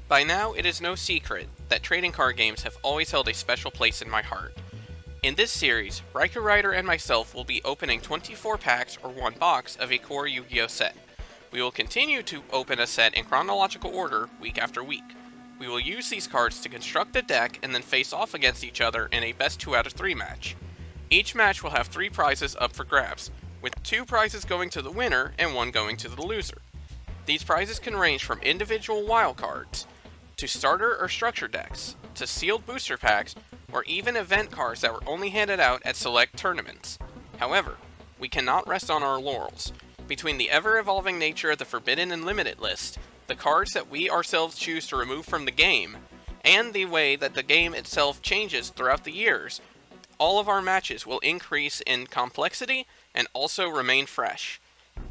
By now, it is no secret that trading card games have always held a special place in my heart. In this series, Raikourider and myself will be opening 24 packs or one box of a core Yu-Gi-Oh set. We will continue to open a set in chronological order week after week. We will use these cards to construct a deck and then face off against each other in a best 2 out of 3 match. Each match will have 3 prizes up for grabs, with 2 prizes going to the winner and 1 going to the loser. These prizes can range from individual wildcards, to starter or structure decks, to sealed booster packs, or even event cards that were only handed out at select tournaments. However, we cannot rest on our laurels. Between the ever-evolving nature of the Forbidden and Limited list, the cards that we ourselves choose to remove from the game, and the way that the game itself changes throughout the years, all of our matches will increase in complexity and also remain fresh.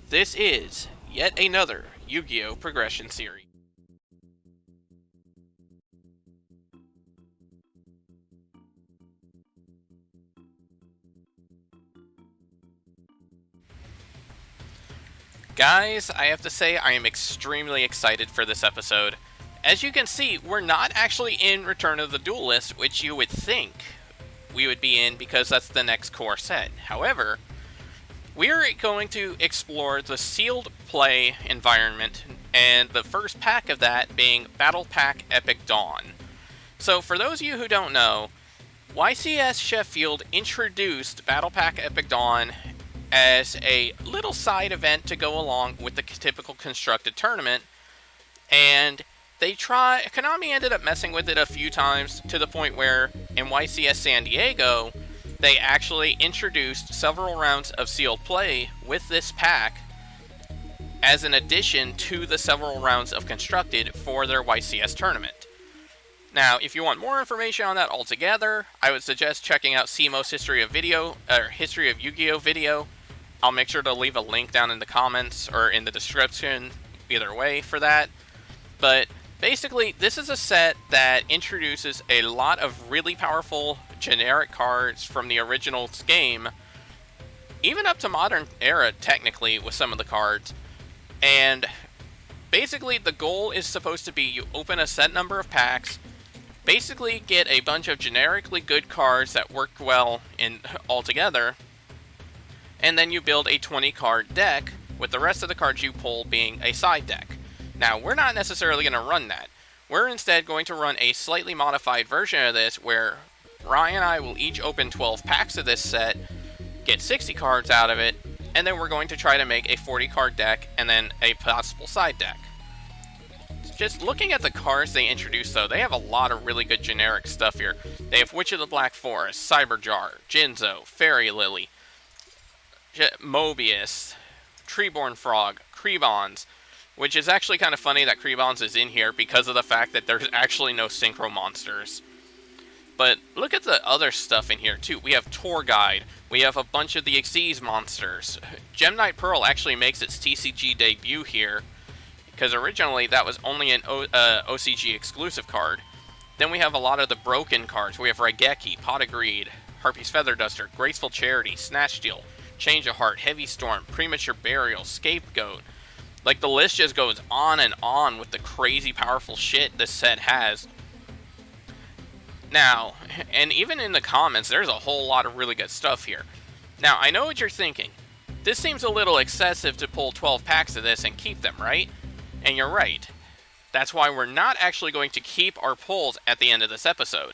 This is yet another Yu-Gi-Oh! Progression series. Guys, I have to say I am extremely excited for this episode. As you can see, we're not actually in Return of the Duelist, which you would think we would be in because that's the next core set. However, we are going to explore the sealed play environment, and the first pack of that being Battle Pack Epic Dawn. So for those of you who don't know, YCS Sheffield introduced Battle Pack Epic Dawn as a little side event to go along with the typical constructed tournament, and Konami ended up messing with it a few times to the point where in YCS San Diego they actually introduced several rounds of sealed play with this pack as an addition to the several rounds of constructed for their YCS tournament. Now, if you want more information on that altogether, I would suggest checking out Cimoooooooo's History of Yu-Gi-Oh! Video. I'll make sure to leave a link down in the comments or in the description, either way, for that. But basically, this is a set that introduces a lot of really powerful generic cards from the original game, even up to modern era, technically, with some of the cards. And basically, the goal is supposed to be you open a set number of packs, basically get a bunch of generically good cards that work well all together, and then you build a 20-card deck, with the rest of the cards you pull being a side deck. Now, we're not necessarily going to run that. We're instead going to run a slightly modified version of this, where Ryan and I will each open 12 packs of this set, get 60 cards out of it, and then we're going to try to make a 40-card deck, and then a possible side deck. Just looking at the cards they introduced, though, they have a lot of really good generic stuff here. They have Witch of the Black Forest, Cyberjar, Jinzo, Fairy Lily, Mobius, Treeborn Frog, Krebons, which is actually kind of funny that Krebons is in here because of the fact that there's actually no synchro monsters. But look at the other stuff in here, too. We have Tour Guide. We have a bunch of the Xyz monsters. Gem Knight Pearl actually makes its TCG debut here, because originally that was only an OCG exclusive card. Then we have a lot of the broken cards. We have Raigeki, Pot of Greed, Harpy's Feather Duster, Graceful Charity, Snatch Steal, Change of Heart, Heavy Storm, Premature Burial, Scapegoat. Like, the list just goes on and on with the crazy powerful shit this set has. Now, and even in the comments, there's a whole lot of really good stuff here. Now, I know what you're thinking. This seems a little excessive to pull 12 packs of this and keep them, right? And you're right. That's why we're not actually going to keep our pulls at the end of this episode,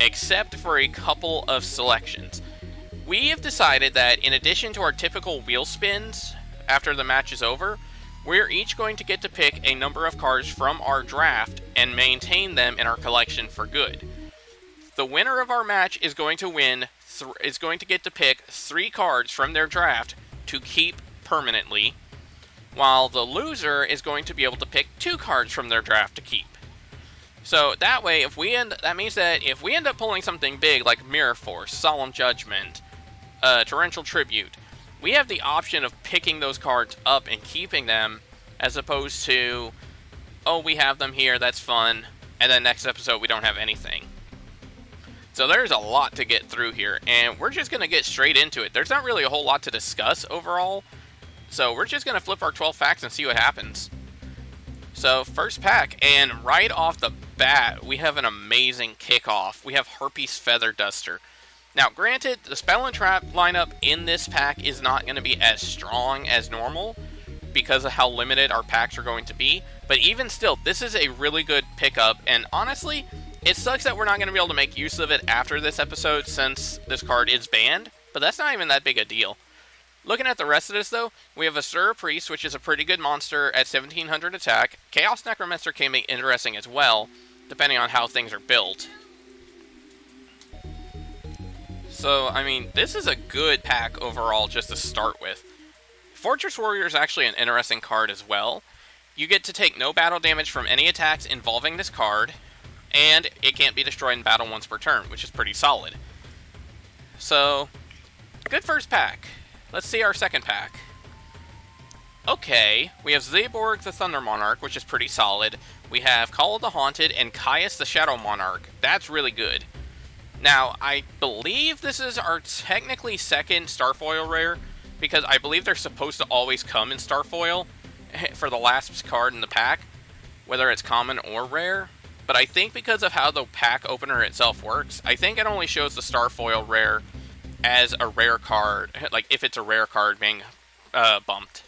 except for a couple of selections. We have decided that in addition to our typical wheel spins after the match is over, we're each going to get to pick a number of cards from our draft and maintain them in our collection for good. The winner of our match is going to get to pick 3 cards from their draft to keep permanently, while the loser is going to be able to pick 2 cards from their draft to keep. So that way, that means that if we end up pulling something big like Mirror Force, Solemn Judgment, Torrential Tribute, we have the option of picking those cards up and keeping them, as opposed to, oh, we have them here, that's fun, and then next episode we don't have anything. So there's a lot to get through here, and we're just going to get straight into it. There's not really a whole lot to discuss overall, so we're just going to flip our 12 facts and see what happens. So, first pack, and right off the bat, we have an amazing kickoff. We have Harpy's Feather Duster. Now, granted, the Spell and Trap lineup in this pack is not going to be as strong as normal because of how limited our packs are going to be, but even still, this is a really good pickup, and honestly, it sucks that we're not going to be able to make use of it after this episode since this card is banned, but that's not even that big a deal. Looking at the rest of this, though, we have Asura Priest, which is a pretty good monster at 1700 attack. Chaos Necromancer can be interesting as well, depending on how things are built. So, I mean, this is a good pack overall just to start with. Fortress Warrior is actually an interesting card as well. You get to take no battle damage from any attacks involving this card, and it can't be destroyed in battle once per turn, which is pretty solid. So, good first pack. Let's see our second pack. Okay, we have Zeborg the Thunder Monarch, which is pretty solid. We have Call of the Haunted and Caius the Shadow Monarch. That's really good. Now, I believe this is our technically second Starfoil rare, because I believe they're supposed to always come in Starfoil for the last card in the pack, whether it's common or rare. But I think because of how the pack opener itself works, I think it only shows the Starfoil rare as a rare card, like if it's a rare card being bumped.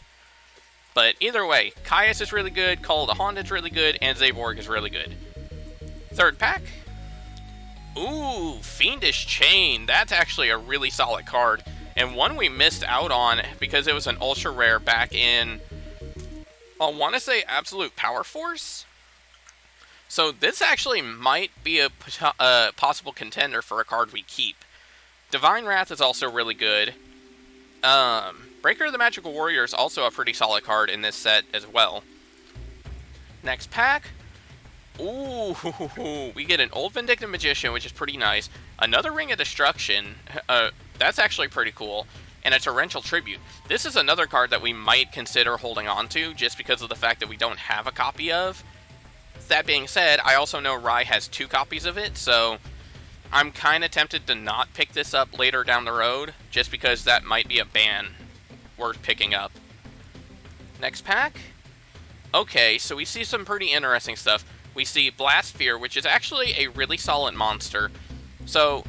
But either way, Caius is really good, Call of the Haunted is really good, and Zeborg is really good. Third pack. Ooh, Fiendish Chain. That's actually a really solid card, and one we missed out on because it was an ultra rare back in, I want to say Absolute Power Force. So this actually might be a possible contender for a card we keep. Divine Wrath is also really good. Breaker of the Magical Warrior is also a pretty solid card in this set as well. Next pack. Ooh, we get an Old Vindictive Magician, which is pretty nice. Another Ring of Destruction. That's actually pretty cool. And a Torrential Tribute. This is another card that we might consider holding on to, just because of the fact that we don't have a copy of. That being said, I also know Rai has 2 copies of it, so I'm kind of tempted to not pick this up later down the road, just because that might be a ban worth picking up. Next pack. Okay, so we see some pretty interesting stuff. We see Blast Fear, which is actually a really solid monster. So,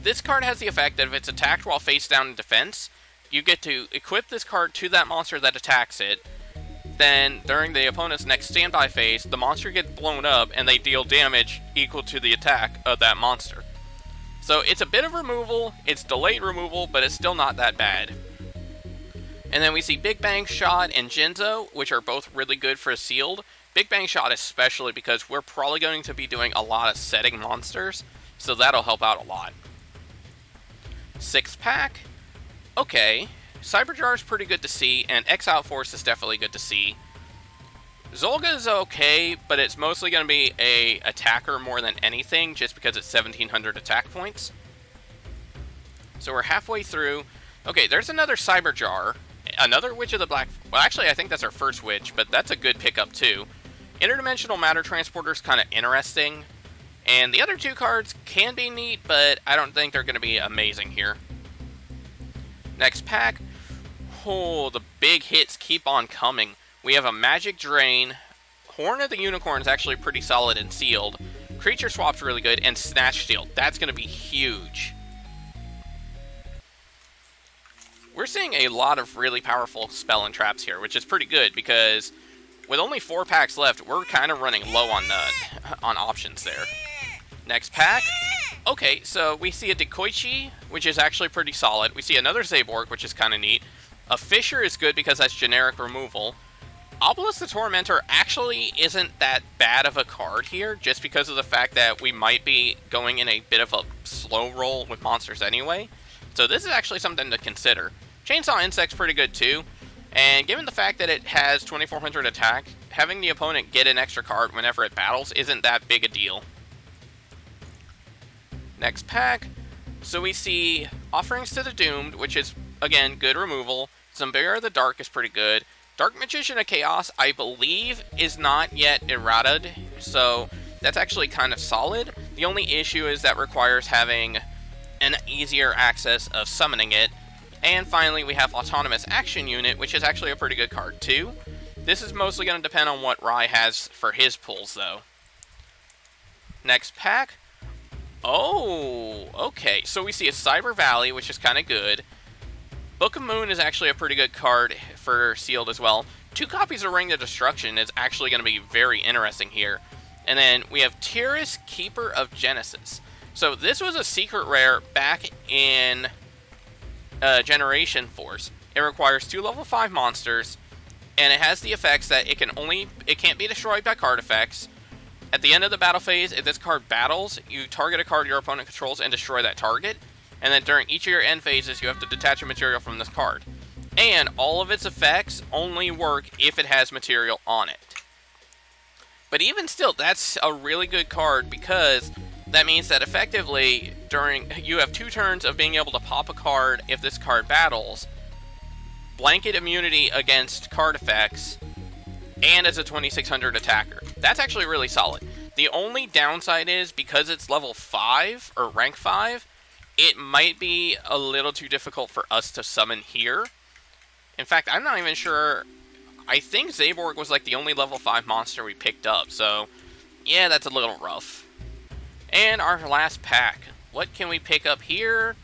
this card has the effect that if it's attacked while face down in defense, you get to equip this card to that monster that attacks it. Then, during the opponent's next standby phase, the monster gets blown up and they deal damage equal to the attack of that monster. So it's a bit of removal, it's delayed removal, but it's still not that bad. And then we see Big Bang Shot and Jinzo, which are both really good for a sealed. Big Bang Shot especially because we're probably going to be doing a lot of setting monsters, so that'll help out a lot. 6th pack. Okay, Cyberjar is pretty good to see, and Exile Force is definitely good to see. Zolga is okay, but it's mostly going to be a attacker more than anything, just because it's 1700 attack points. So we're halfway through. Okay, there's another Cyberjar, another Witch of the Black... Well, actually, I think that's our first Witch, but that's a good pickup, too. Interdimensional Matter Transporter is kind of interesting, and the other 2 cards can be neat, but I don't think they're going to be amazing here. Next pack. Oh, the big hits keep on coming. We have a Magic Drain. Horn of the Unicorn is actually pretty solid and sealed. Creature Swap's really good, and Snatch Steal. That's going to be huge. We're seeing a lot of really powerful spell and traps here, which is pretty good, because with only 4 packs left, we're kind of running low on options there. Next pack. Okay, so we see a Dekoichi, which is actually pretty solid. We see another Zeborg, which is kind of neat. A Fisher is good because that's generic removal. Obelisk the Tormentor actually isn't that bad of a card here, just because of the fact that we might be going in a bit of a slow roll with monsters anyway. So this is actually something to consider. Chainsaw Insect's pretty good too, and given the fact that it has 2400 attack, having the opponent get an extra card whenever it battles isn't that big a deal. Next pack. So we see Offerings to the Doomed, which is, again, good removal. Zambira the Dark is pretty good. Dark Magician of Chaos, I believe, is not yet errated, so that's actually kind of solid. The only issue is that requires having an easier access of summoning it. And finally, we have Autonomous Action Unit, which is actually a pretty good card too. This is mostly going to depend on what Rai has for his pulls, though. Next pack. Oh, okay. So we see a Cyber Valley, which is kind of good. Book of Moon is actually a pretty good card for sealed as well. 2 copies of Ring of Destruction is actually going to be very interesting here. And then we have Tyrus, Keeper of Genesis. So this was a secret rare back in Generation Force. It requires 2 level 5 monsters, and it has the effects that it can't be destroyed by card effects. At the end of the battle phase, if this card battles, you target a card your opponent controls and destroy that target. And then during each of your end phases, you have to detach a material from this card. And all of its effects only work if it has material on it. But even still, that's a really good card, because that means that effectively, you have 2 turns of being able to pop a card if this card battles, blanket immunity against card effects, and as a 2600 attacker. That's actually really solid. The only downside is, because it's level 5, or rank 5, it might be a little too difficult for us to summon here. In fact, I'm not even sure. I think Zaborg was like the only level 5 monster we picked up, so yeah, that's a little rough. And our last pack. What can we pick up here?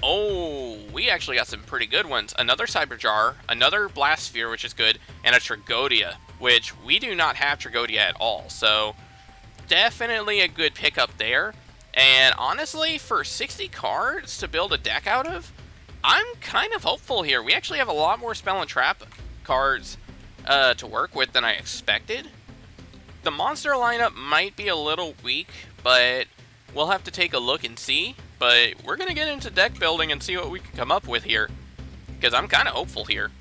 Oh, we actually got some pretty good ones. Another Cyber Jar, another Blast Sphere, which is good, and a Tragodia, which we do not have Tragodia at all, so definitely a good pickup there. And honestly, for 60 cards to build a deck out of, I'm kind of hopeful here. We actually have a lot more Spell and Trap cards to work with than I expected. The monster lineup might be a little weak, but we'll have to take a look and see. But we're going to get into deck building and see what we can come up with here, because I'm kind of hopeful here.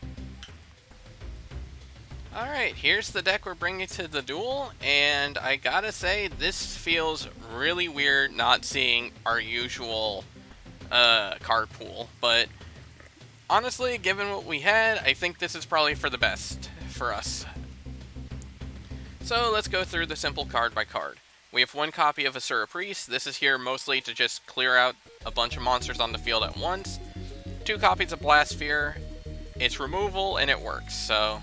Alright, here's the deck we're bringing to the duel, and I gotta say, this feels really weird not seeing our usual card pool, but honestly, given what we had, I think this is probably for the best for us. So let's go through the simple card by card. We have 1 copy of Asura Priest. This is here mostly to just clear out a bunch of monsters on the field at once. 2 copies of Blast Sphere. It's removal and it works, so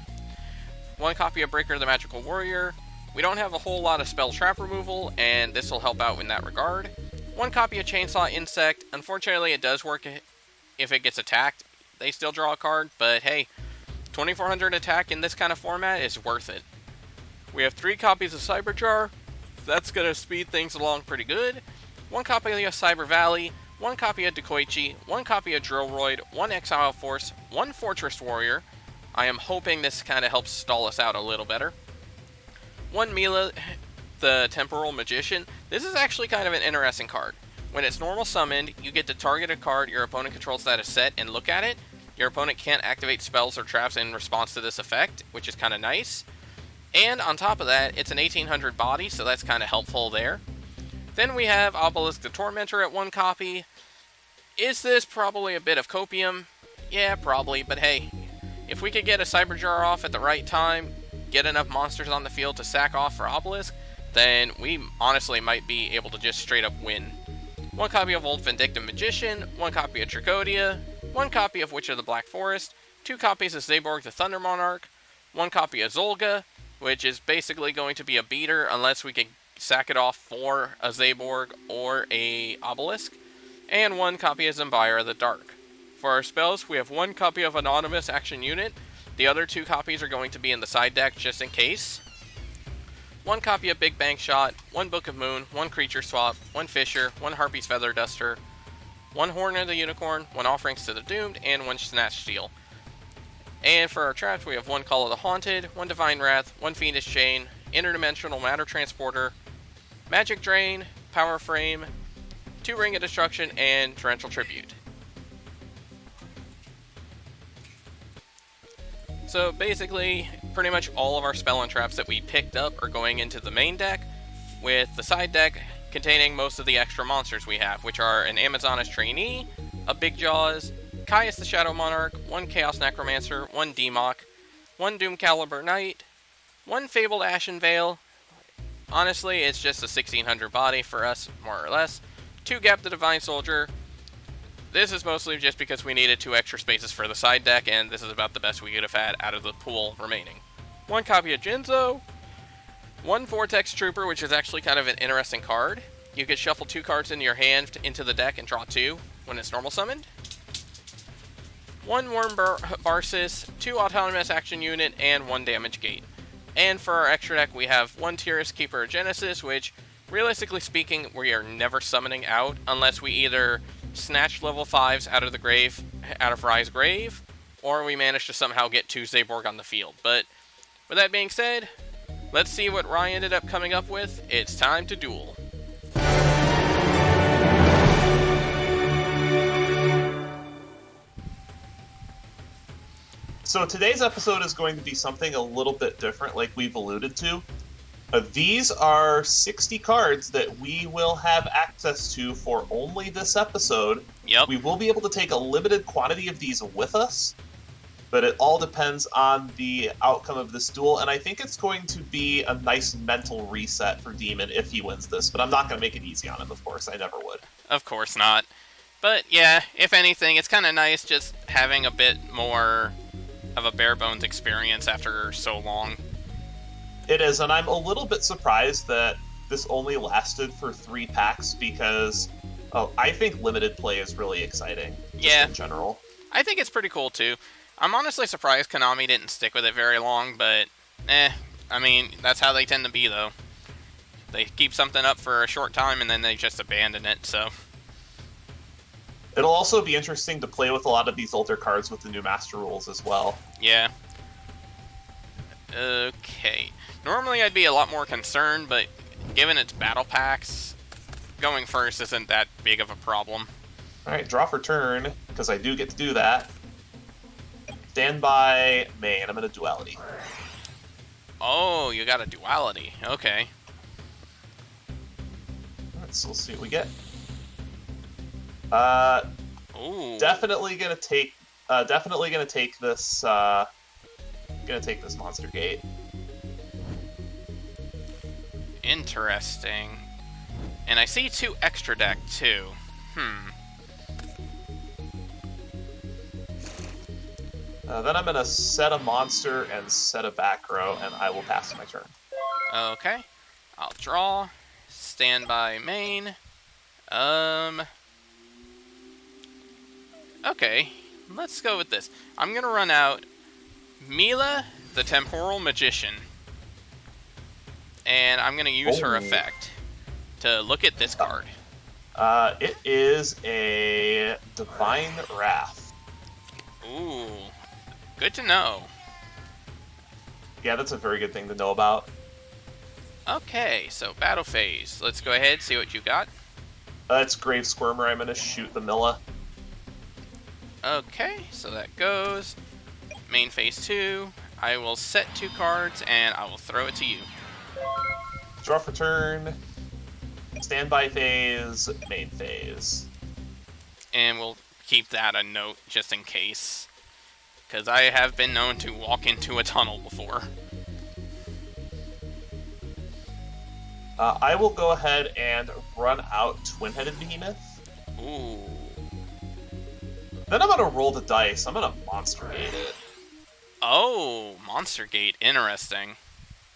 1 copy of Breaker the Magical Warrior. We don't have a whole lot of spell trap removal, and this will help out in that regard. 1 copy of Chainsaw Insect. Unfortunately, it does work if it gets attacked. They still draw a card, but hey, 2400 attack in this kind of format is worth it. We have 3 copies of Cyber Jar. That's going to speed things along pretty good. 1 copy of Cyber Valley. 1 copy of Dekoichi. 1 copy of Drillroid. 1 Exile Force. 1 Fortress Warrior. I am hoping this kind of helps stall us out a little better. 1 Mila, the Temporal Magician. This is actually kind of an interesting card. When it's normal summoned, you get to target a card your opponent controls that is set and look at it. Your opponent can't activate spells or traps in response to this effect, which is kind of nice. And on top of that, it's an 1800 body, so that's kind of helpful there. Then we have Obelisk the Tormentor at 1 copy. Is this probably a bit of copium? Yeah, probably, but hey, if we could get a Cyber Jar off at the right time, get enough monsters on the field to sack off for Obelisk, then we honestly might be able to just straight up win. 1 copy of Old Vindictive Magician, 1 copy of Tragodia, 1 copy of Witch of the Black Forest, 2 copies of Zaborg the Thunder Monarch, 1 copy of Zolga, which is basically going to be a beater unless we can sack it off for a Zaborg or a Obelisk, and 1 copy of Zambira the Dark. For our spells, we have 1 copy of Anonymous Action Unit. The other 2 copies are going to be in the side deck just in case. 1 copy of Big Bang Shot, 1 Book of Moon, 1 Creature Swap, 1 Fisher, 1 Harpy's Feather Duster, 1 Horn of the Unicorn, 1 Offerings to the Doomed, and 1 Snatch Steel. And for our traps, we have 1 Call of the Haunted, 1 Divine Wrath, 1 Fiendish Chain, Interdimensional Matter Transporter, Magic Drain, Power Frame, 2 Ring of Destruction, and Torrential Tribute. So basically, pretty much all of our spell and traps that we picked up are going into the main deck, with the side deck containing most of the extra monsters we have, which are an Amazoness Trainee, a Big Jaws, Caius the Shadow Monarch, 1 Chaos Necromancer, 1 Demok, 1 Doom Caliber Knight, 1 Fabled Ashen Veil. Honestly, it's just a 1600 body for us, more or less. 2 Gap the Divine Soldier. This is mostly just because we needed 2 extra spaces for the side deck, and this is about the best we could have had out of the pool remaining. one copy of Jinzo, one Vortex Trooper, which is actually kind of an interesting card. You could shuffle 2 cards into your hand into the deck and draw 2 when it's normal summoned. 1 Worm Barsis, 2 Autonomous Action Unit, and 1 Damage Gate. And for our extra deck, we have 1 Tyrus Keeper of Genesis, which, realistically speaking, we are never summoning out unless we either snatch level 5s out of the grave, out of Rai's grave, or we manage to somehow get 2 Zaborg on the field. But with that being said, let's see what Rai ended up coming up with. It's time to duel. So today's episode is going to be something a little bit different, like we've alluded to. These are 60 cards that we will have access to for only this episode. Yep. We will be able to take a limited quantity of these with us, but it all depends on the outcome of this duel, and I think it's going to be a nice mental reset for Demon if he wins this, but I'm not going to make it easy on him, of course. I never would. Of course not. But yeah, if anything, it's kind of nice just having a bit more of a bare bones experience after so long. It is, and I'm a little bit surprised that this only lasted for 3 packs because I think limited play is really exciting. In general. I think it's pretty cool too. I'm honestly surprised Konami didn't stick with it very long, but I mean, that's how they tend to be though. They keep something up for a short time and then they just abandon it, so. It'll also be interesting to play with a lot of these older cards with the new Master Rules as well. Yeah. Okay. Normally I'd be a lot more concerned, but given its battle packs, going first isn't that big of a problem. Alright, draw for turn, because I do get to do that. Standby main, I'm in a duality. Oh, you got a duality. Okay. Alright, so let's see what we get. Ooh. Definitely gonna take this Monster Gate. Interesting. And I see 2 extra deck too. Then I'm gonna set a monster and set a back row, and I will pass my turn. Okay. I'll draw. Standby main. Okay. Let's go with this. I'm gonna run out Mila, the Temporal Magician. And I'm gonna use her effect to look at this card. It is a Divine Wrath. Ooh. Good to know. Yeah, that's a very good thing to know about. Okay, so battle phase. Let's go ahead, see what you got. It's Grave Squirmer. I'm going to shoot the Milla. Okay, so that goes. Main phase 2. I will set 2 cards, and I will throw it to you. Draw for turn. Standby phase. Main phase. And we'll keep that a note, just in case. Because I have been known to walk into a tunnel before. I will go ahead and run out Twin-Headed Behemoth. Ooh. Then I'm going to roll the dice. I'm going to Monster Gate it. Oh, Monster Gate. Interesting.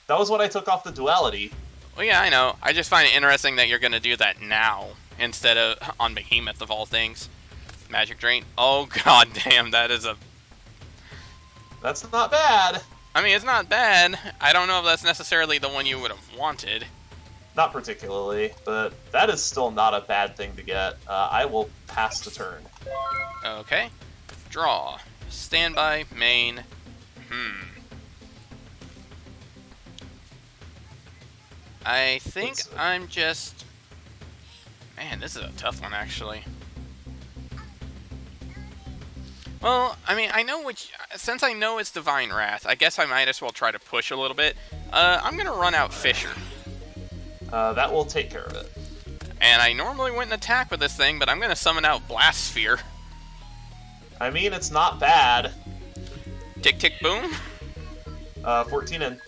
That was what I took off the duality. Well, yeah, I know. I just find it interesting that you're going to do that now, instead of on Behemoth, of all things. Magic Drain. Oh, god damn, that is a... That's not bad. I mean, it's not bad. I don't know if that's necessarily the one you would have wanted. Not particularly, but that is still not a bad thing to get. I will pass the turn. Okay. Draw. Standby. Main. I think I'm just... Man, this is a tough one, actually. Well, I mean, I know which... Since I know it's Divine Wrath, I guess I might as well try to push a little bit. I'm going to run out Fisher. That will take care of it. And I normally wouldn't attack with this thing, but I'm going to summon out Blast Sphere. I mean, it's not bad. Tick, tick, boom. 14 in.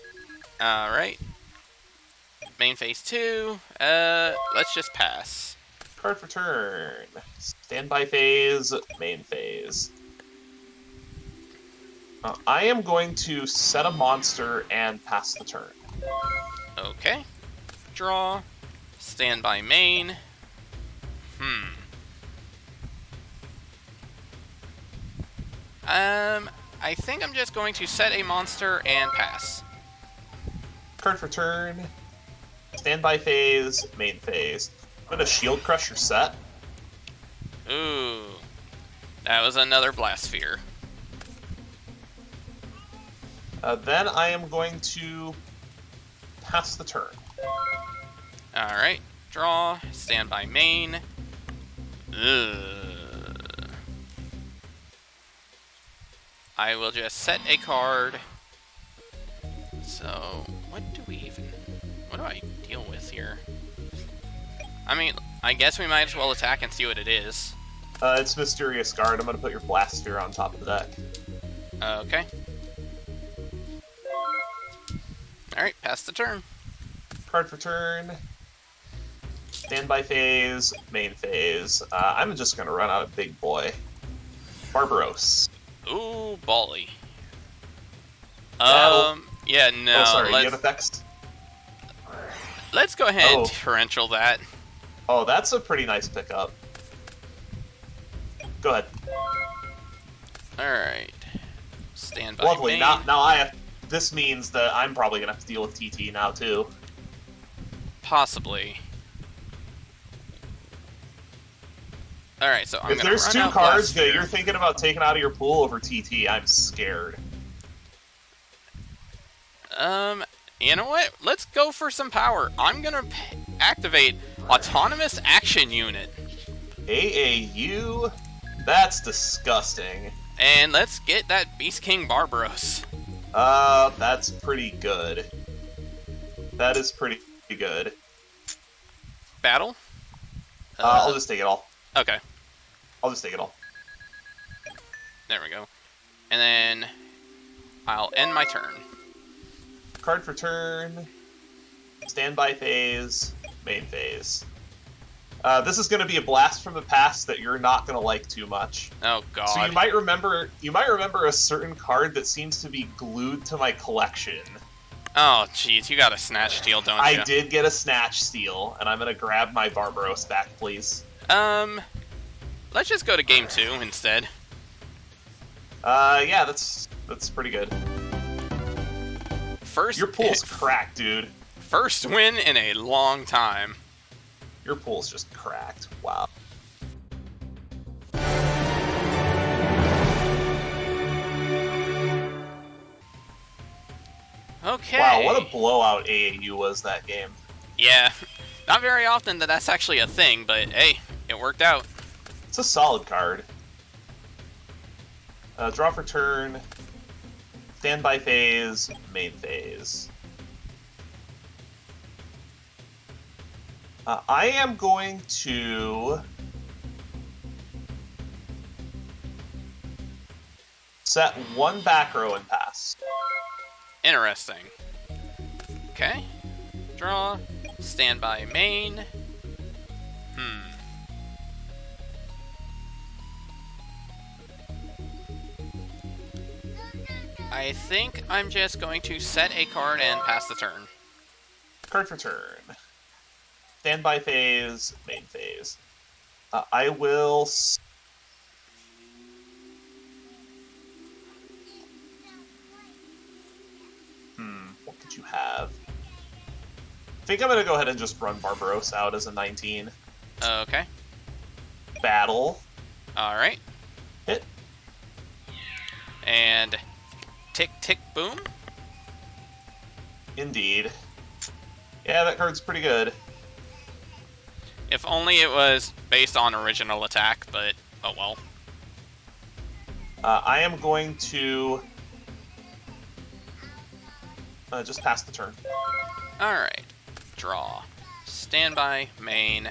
Alright. Main phase 2. Let's just pass. Card for turn. Standby phase, main phase. I am going to set a monster and pass the turn. Okay. Draw. Stand by main. I think I'm just going to set a monster and pass. Card for turn. Standby phase, main phase. I'm gonna Shield Crush your set. Ooh. That was another Blast Sphere. Then I am going to pass the turn. Alright. Draw. Stand by main. Ugh. I will just set a card. So, what do I deal with here? I mean, I guess we might as well attack and see what it is. It's Mysterious Guard. I'm gonna put your Blast Sphere on top of the deck. Okay. Alright, pass the turn. Card for turn. Standby phase, main phase. I'm just gonna run out a big boy. Barbaros. Ooh, Bally. Battle. Yeah, no. Oh, sorry, you have effects? Let's go ahead and torrential that. Oh, that's a pretty nice pickup. Go ahead. Alright. Stand by Lovely. main. Now I have. This means that I'm probably gonna have to deal with TT now too. Possibly. Alright, so I'm if gonna there's run two out cards Blast that Sphere. you're thinking about taking out of your pool over TT, I'm scared. You know what? Let's go for some power. I'm gonna activate Autonomous Action Unit. AAU? That's disgusting. And let's get that Beast King Barbaros. That's pretty good. That is pretty good. Battle? I'll just take it all. Okay. I'll just take it all. There we go. And then I'll end my turn. Card for turn. Standby phase. Main phase. This is going to be a blast from the past that you're not going to like too much. Oh god. So you might remember a certain card that seems to be glued to my collection. Oh jeez, you got a Snatch Steal, don't you? I did get a Snatch Steal, and I'm going to grab my Barbaros back, please. Let's just go to game 2 instead. Yeah, that's pretty good. Your pool's cracked, dude. First win in a long time. Your pool's just cracked. Wow. Okay. Wow, what a blowout AAU was that game. Yeah, not very often that that's actually a thing, but hey, it worked out. It's a solid card. Draw for turn. Standby phase. Main phase. I am going to set one back row and pass. Interesting. Okay. Draw. Standby main. I think I'm just going to set a card and pass the turn. Card for turn. Standby phase, main phase. I will. What could you have? I think I'm gonna go ahead and just run Barbaros out as a 19. Okay. Battle. Alright. Hit. And tick, tick, boom. Indeed. Yeah, that card's pretty good. If only it was based on original attack, but oh well. I am going to just pass the turn. Alright. Draw. Standby, main.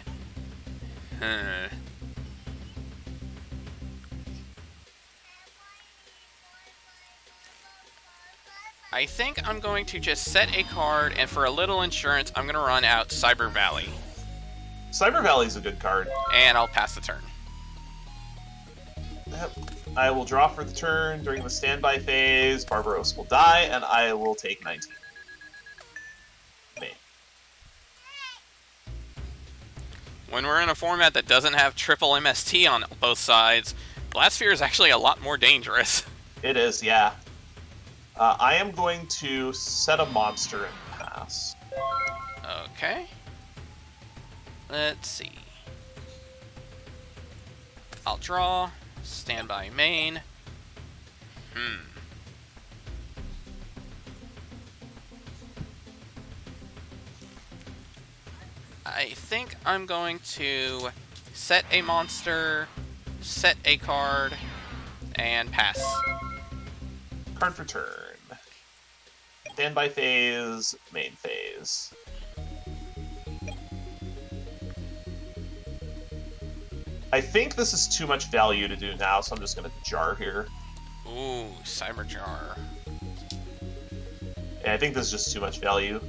I think I'm going to just set a card, and for a little insurance, I'm going to run out Cyber Valley. Cyber Valley's a good card. And I'll pass the turn. I will draw for the turn. During the standby phase, Barbaros will die, and I will take 19. Me. When we're in a format that doesn't have triple MST on both sides, Blast Sphere is actually a lot more dangerous. It is, yeah. I am going to set a monster and pass. Okay. Let's see. I'll draw. Standby main. I think I'm going to set a monster, set a card, and pass. Card for turn. Standby phase, main phase. I think this is too much value to do now, so I'm just going to jar here. Ooh, Cyber Jar. Yeah, I think this is just too much value.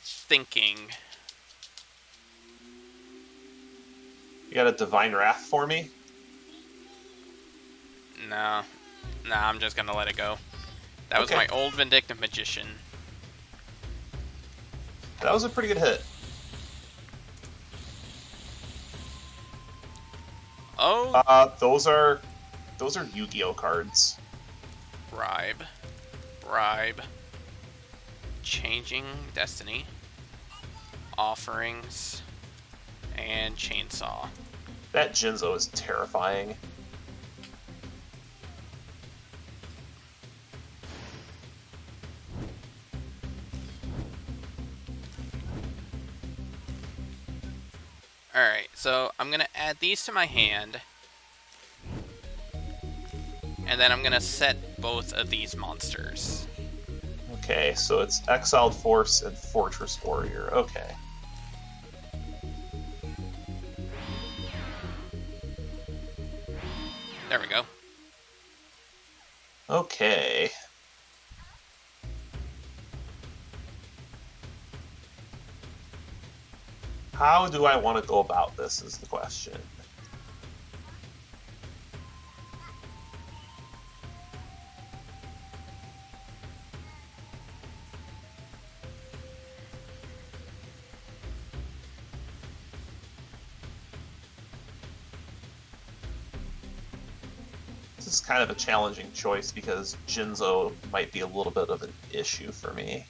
Thinking. You got a Divine Wrath for me? No. Nah, I'm just gonna let it go. That was my old Vindictive Magician. That was a pretty good hit. Oh. Those are Yu-Gi-Oh cards. Bribe. Changing Destiny. Offerings. And Chainsaw. That Jinzo is terrifying. Alright, so I'm going to add these to my hand. And then I'm going to set both of these monsters. Okay, so it's Exiled Force and Fortress Warrior. Okay. There we go. Okay. How do I want to go about this is the question. This is kind of a challenging choice because Jinzo might be a little bit of an issue for me.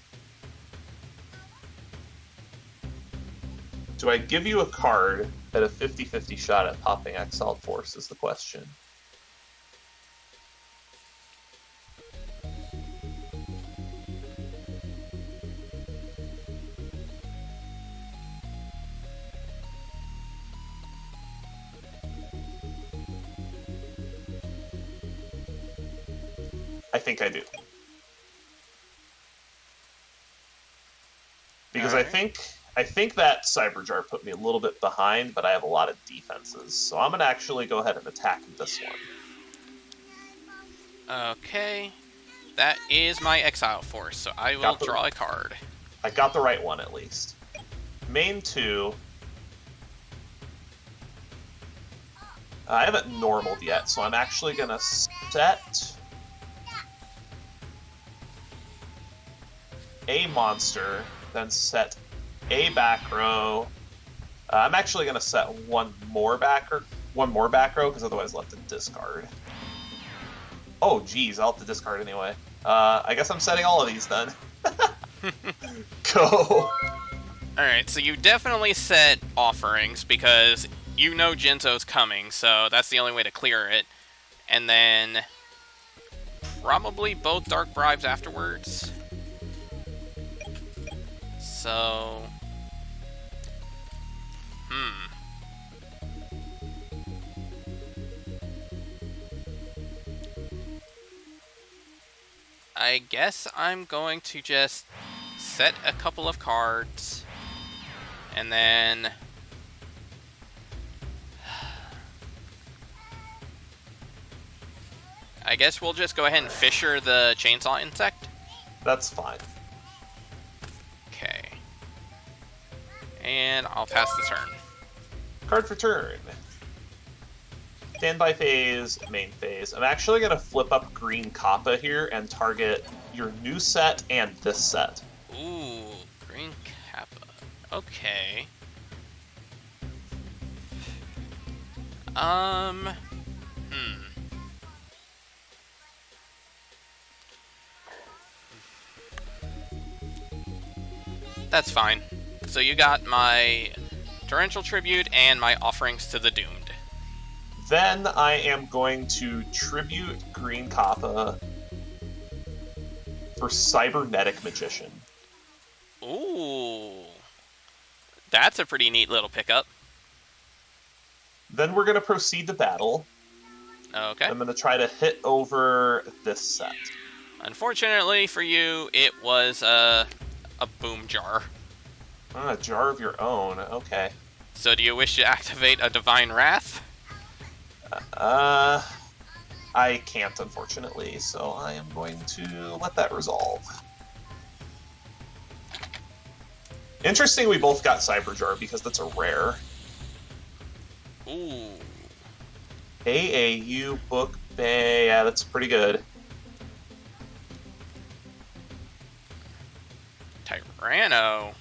Do I give you a card at a 50-50 shot at popping Exiled Force is the question. I think I do. Because Alright. I think that Cyber Jar put me a little bit behind, but I have a lot of defenses. So I'm going to actually go ahead and attack this one. Okay. That is my Exile Force, so I will draw a card. I got the right one, at least. Main 2. I haven't normaled yet, so I'm actually going to set a monster, then set a back row. I'm actually going to set one more back row, because otherwise I'll have to discard. Oh, geez, I'll have to discard anyway. I guess I'm setting all of these then. Go. Alright, so you definitely set Offerings, because you know Jinzo's coming, so that's the only way to clear it. And then probably both Dark Bribes afterwards. So... I guess I'm going to just set a couple of cards, and then... I guess we'll just go ahead and Fisher the Chainsaw Insect. That's fine. Okay. And I'll pass the turn. Card for turn. Standby phase, main phase. I'm actually going to flip up green Kappa here and target your new set and this set. Ooh, green Kappa. Okay. That's fine. So you got my Torrential Tribute and my Offerings to the Doomed. Then I am going to tribute green Kappa for Cybernetic Magician. Ooh. That's a pretty neat little pickup. Then we're going to proceed to battle. Okay. I'm going to try to hit over this set. Unfortunately for you, it was a boom jar. A jar of your own. Okay. So do you wish to activate a Divine Wrath? I can't, unfortunately, so I am going to let that resolve. Interesting we both got Cyber Jar because that's a rare. Ooh. AAU Book Bay. Yeah, that's pretty good. Tyranno.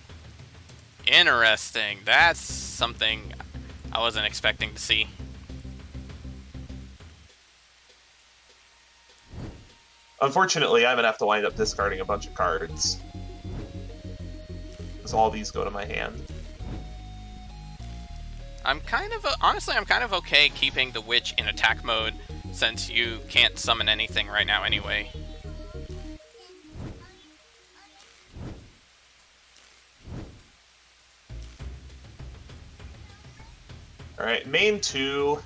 Interesting. That's something I wasn't expecting to see. Unfortunately, I'm going to have to wind up discarding a bunch of cards. Because all these go to my hand. Honestly, I'm kind of okay keeping the Witch in attack mode since you can't summon anything right now anyway. Alright, main 2.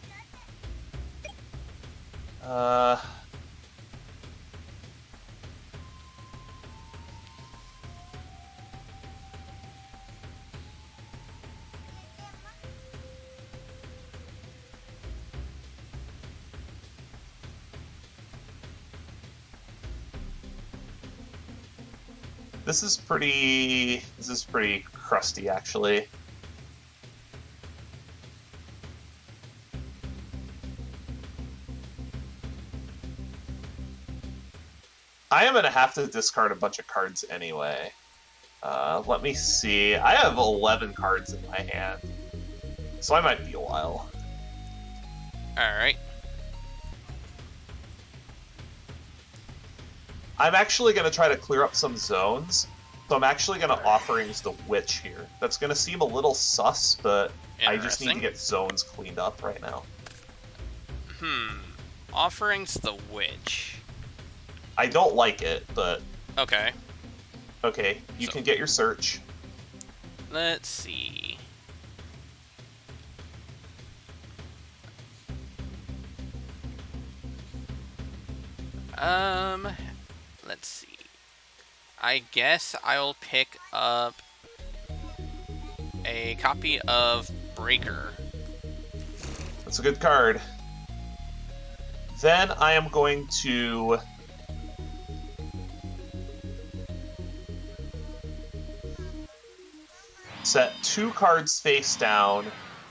This is pretty crusty, actually. I am going to have to discard a bunch of cards anyway. Let me see. I have 11 cards in my hand, so I might be a while. Alright. I'm actually going to try to clear up some zones, so I'm actually going to Offerings the Witch here. That's going to seem a little sus, but I just need to get zones cleaned up right now. Offerings the Witch. I don't like it, but... Okay. Okay, you can get your search. Let's see. Let's see. I guess I'll pick up a copy of Breaker. That's a good card. Then I am going to... set 2 cards face down,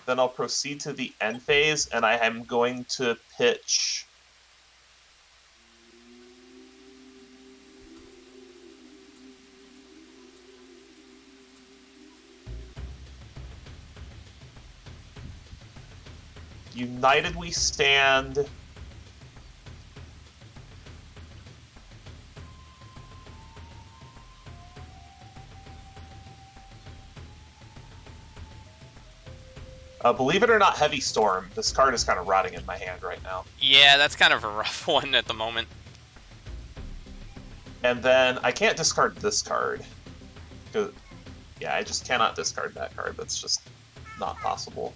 then I'll proceed to the end phase, and I am going to pitch... United We Stand... believe it or not, Heavy Storm. This card is kind of rotting in my hand right now. Yeah, that's kind of a rough one at the moment. And then I can't discard this card. Yeah, I just cannot discard that card. That's just not possible.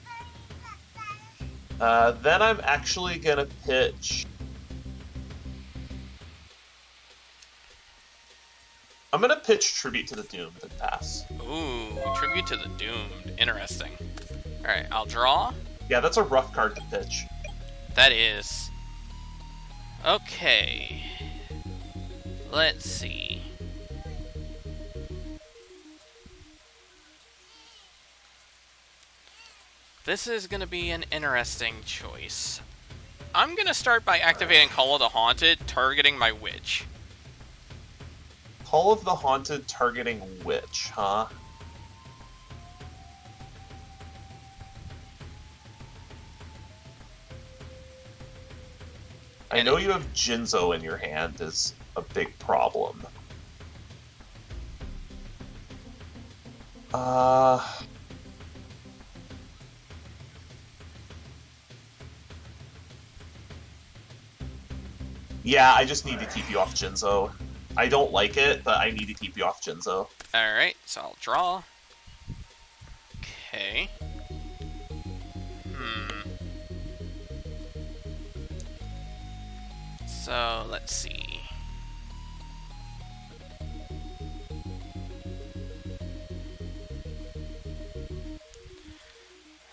Then I'm actually going to pitch... I'm going to pitch Tribute to the Doomed and pass. Ooh, Tribute to the Doomed. Interesting. Alright, I'll draw. Yeah, that's a rough card to pitch. That is. Okay. Let's see. This is going to be an interesting choice. I'm going to start by activating Call of the Haunted, targeting my witch. Call of the Haunted targeting witch, huh? I know you have Jinzo in your hand is a big problem. Yeah, I just need to keep you off Jinzo. I don't like it, but I need to keep you off Jinzo. Alright, so I'll draw. Okay. So, let's see.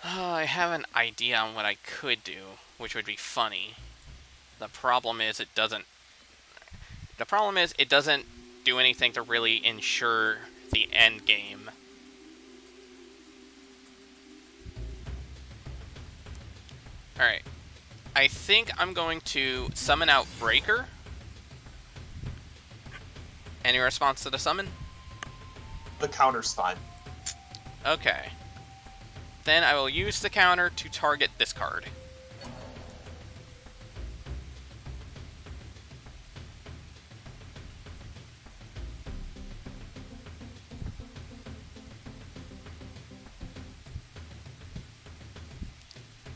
Oh, I have an idea on what I could do, which would be funny. The problem is it doesn't do anything to really ensure the end game. Alright. I think I'm going to summon out Breaker. Any response to the summon? The counter's fine. Okay. Then I will use the counter to target this card.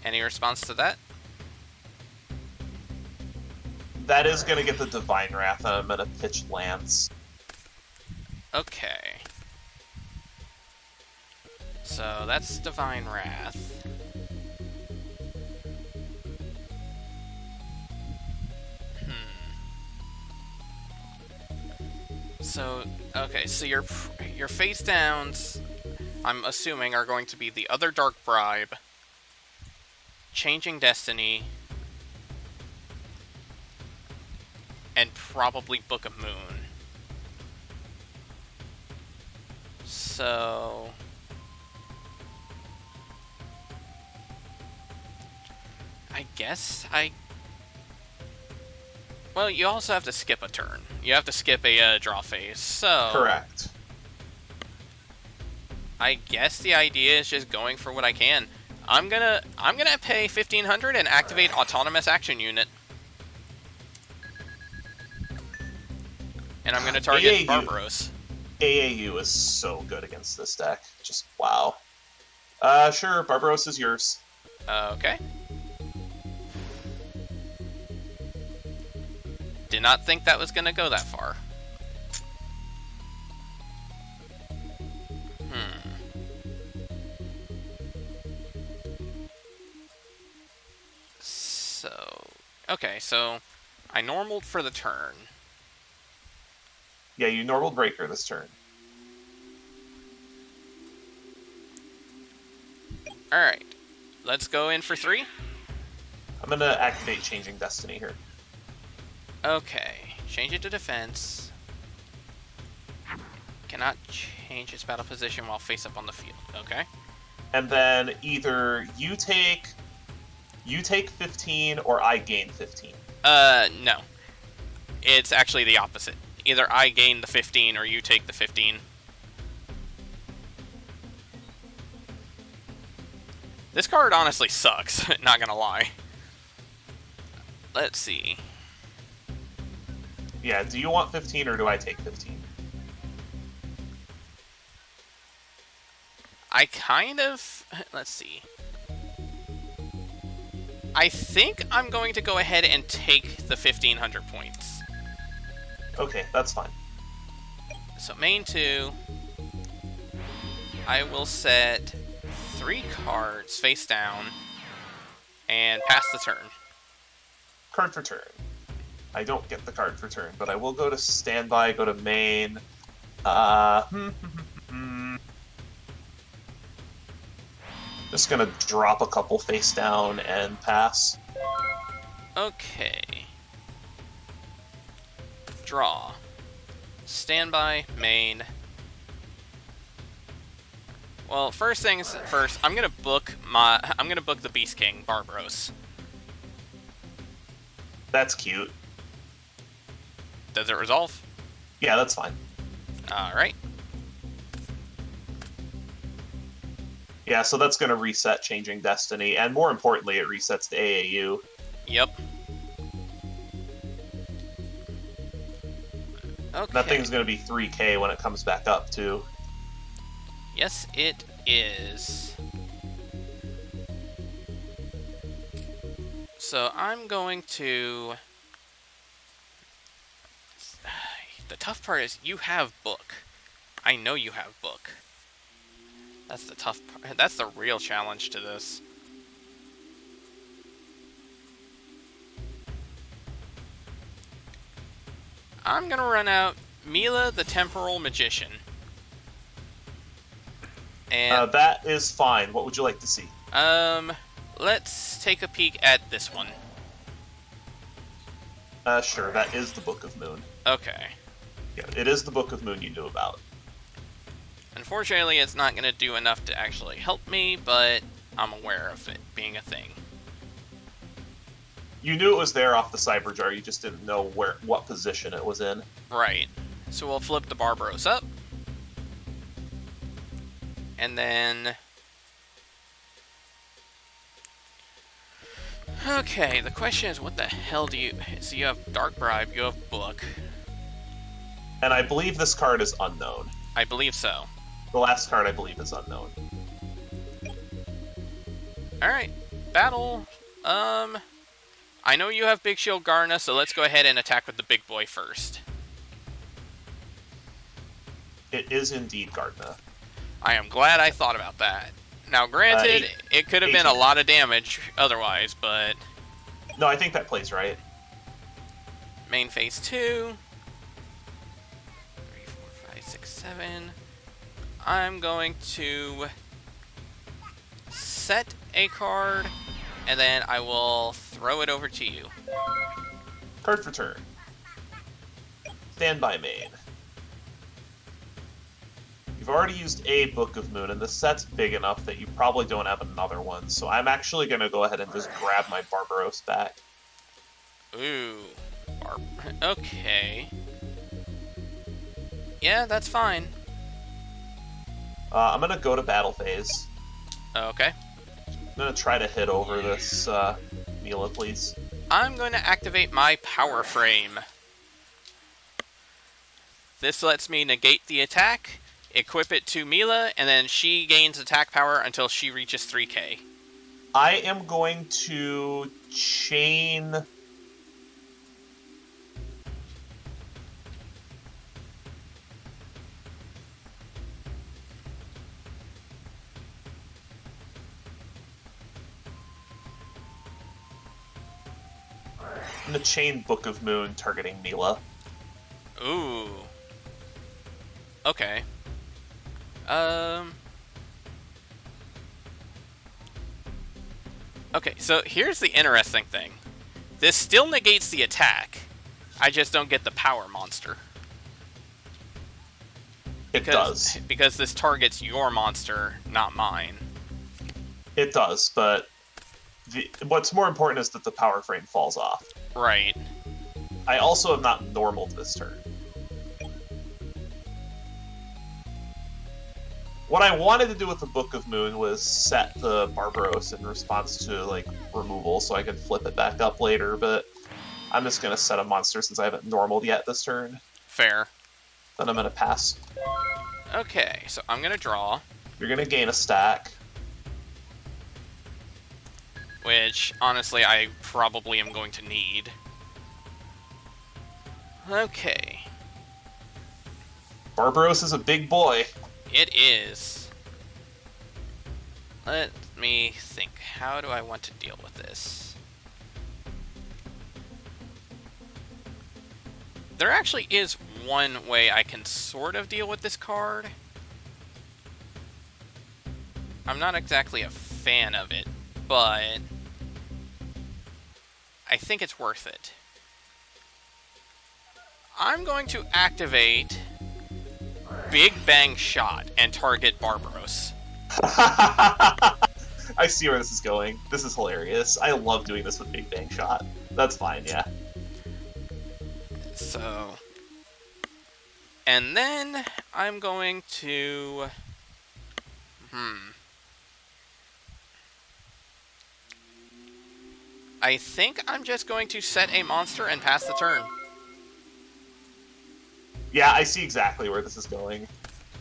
Any response to that? That is going to get the Divine Wrath, and I'm going to pitch Lance. Okay. So that's Divine Wrath. So, okay, so your face downs, I'm assuming, are going to be the other Dark Bribe, Changing Destiny, and probably Book of Moon. So... I guess well, you also have to skip a turn. You have to skip a draw phase, so... Correct. I guess the idea is just going for what I can. I'm gonna pay 1,500 and activate Autonomous Action Unit. And I'm gonna target AAU. Barbaros. AAU is so good against this deck. Just wow. Sure, Barbaros is yours. Okay. Did not think that was gonna go that far. Okay, so I normaled for the turn. Yeah, you normal Breaker this turn. Alright, let's go in for 3. I'm going to activate Changing Destiny here. Okay, change it to defense. Cannot change its battle position while face up on the field. Okay. And then either you take 15 or I gain 15. No. It's actually the opposite. Either I gain the 15 or you take the 15. This card honestly sucks, not gonna lie. Let's see. Yeah, do you want 15 or do I take 15? I kind of... Let's see. I think I'm going to go ahead and take the 1,500 points. Okay, that's fine. So main 2, I will set 3 cards face down and pass the turn. Card for turn. I don't get the card for turn, but I will go to standby, go to main. Just gonna drop a couple face down and pass. Okay. Draw. Standby, main. Well, first things first, I'm gonna book the Beast King, Barbaros. That's cute. Does it resolve? Yeah, that's fine. Alright. Yeah, so that's going to reset Changing Destiny, and more importantly, it resets the AAU. Yep. Okay. That thing's going to be 3K when it comes back up, too. Yes, it is. So I'm going to... The tough part is you have book. I know you have book. That's the tough part. That's the real challenge to this. I'm gonna run out Mila the Temporal Magician. And that is fine. What would you like to see? let's take a peek at this one. Sure, that is the Book of Moon. Okay. Yeah, it is the Book of Moon you knew about. Unfortunately, it's not gonna do enough to actually help me, but I'm aware of it being a thing. You knew it was there off the Cyberjar, you just didn't know what position it was in. Right. So we'll flip the Barbaros up. And then... Okay, the question is, what the hell do you... So you have Dark Bribe, you have Book. And I believe this card is unknown. I believe so. The last card, I believe, is unknown. Alright, battle. I know you have Big Shield Garna, so let's go ahead and attack with the big boy first. It is indeed Gardna. I am glad I thought about that. Now, granted, it could have been a lot of damage otherwise, but... No, I think that plays right. Main phase 2. 3, 4, 5, 6, 7. I'm going to set a card, and then I will throw it over to you. Card for turn. Standby main. You've already used a Book of Moon, and the set's big enough that you probably don't have another one, so I'm actually going to go ahead and just grab my Barbaros back. Ooh. Okay. Yeah, that's fine. I'm going to go to battle phase. Okay. I'm going to try to hit over this Mila, please. I'm going to activate my Power Frame. This lets me negate the attack, equip it to Mila, and then she gains attack power until she reaches 3k. I am going to chain... I'm going to chain Book of Moon targeting Mila. Ooh. Okay. Okay, so here's the interesting thing. This still negates the attack. I just don't get the power monster. It does. Because this targets your monster, not mine. It does, but what's more important is that the power frame falls off. Right. I also have not normaled this turn. What I wanted to do with the Book of Moon was set the Barbaros in response to, like, removal so I could flip it back up later, but I'm just going to set a monster since I haven't normaled yet this turn. Fair. Then I'm going to pass. Okay, so I'm going to draw. You're going to gain a stack. Which, honestly, I probably am going to need. Okay. Barbaros is a big boy. It is. Let me think. How do I want to deal with this? There actually is one way I can sort of deal with this card. I'm not exactly a fan of it, but I think it's worth it. I'm going to activate Big Bang Shot and target Barbaros. I see where this is going. This is hilarious. I love doing this with Big Bang Shot. That's fine, yeah. So, and then I'm going to, I think I'm just going to set a monster and pass the turn. Yeah, I see exactly where this is going.